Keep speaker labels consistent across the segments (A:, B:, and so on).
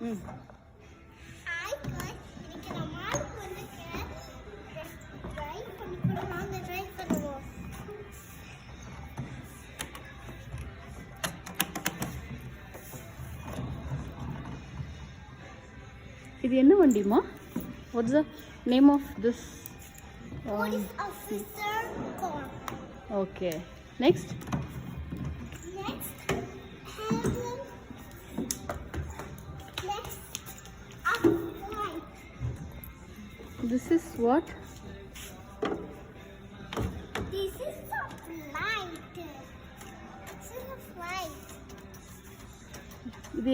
A: ம்.
B: Hi guys, இன்னைக்கு நம்ம வந்து ட்ரை பண்ணி போறோம். ட்ரை பண்ணுவோம்.
A: இது என்ன வண்டிமா? What's the name of this?
B: Police officer car.
A: Okay. Next
B: Next, heaven. Next, up flight.
A: This is what?
B: This is a flight. This is a flight.
A: இது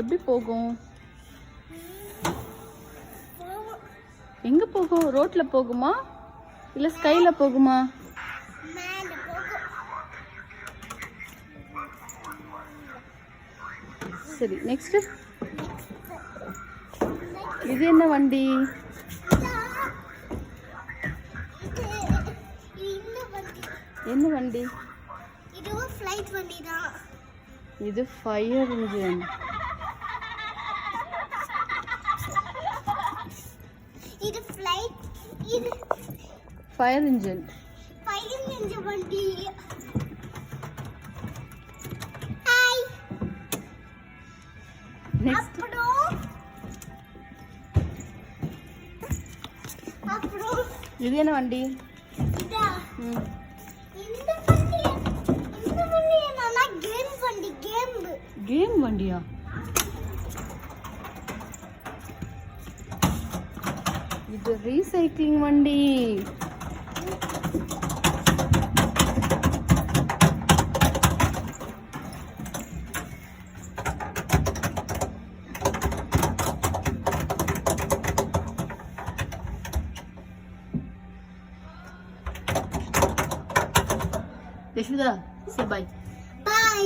A: எப்படி போகும்? எங்க போகும்? ரோட்ல போகுமா இல்ல ஸ்கைல போகுமா?
B: மேல போகும்.
A: சரி, நெக்ஸ்ட் இது என்ன வண்டி? என்ன வண்டி?
B: இது ஒரு ஃப்ளைட் வண்டி தான்.
A: இது ஃபயர் இன்ஜின்.
B: இது ஃப்ளைட். இது
A: ஃபயர் இன்ஜின்.
B: ஃபயர் இன்ஜின் வண்டி. ஹாய்.
A: நெக்ஸ்ட்
B: அப்புறம்
A: இது என்ன வண்டி?
B: இதா.
A: ம்.
B: இந்த வண்டி என்னன்னா கேம் வண்டி.
A: கேம் வண்டியா? இது ரீசைக்ளிங் வண்டி. யஷ்விதா, say bye.
B: Bye.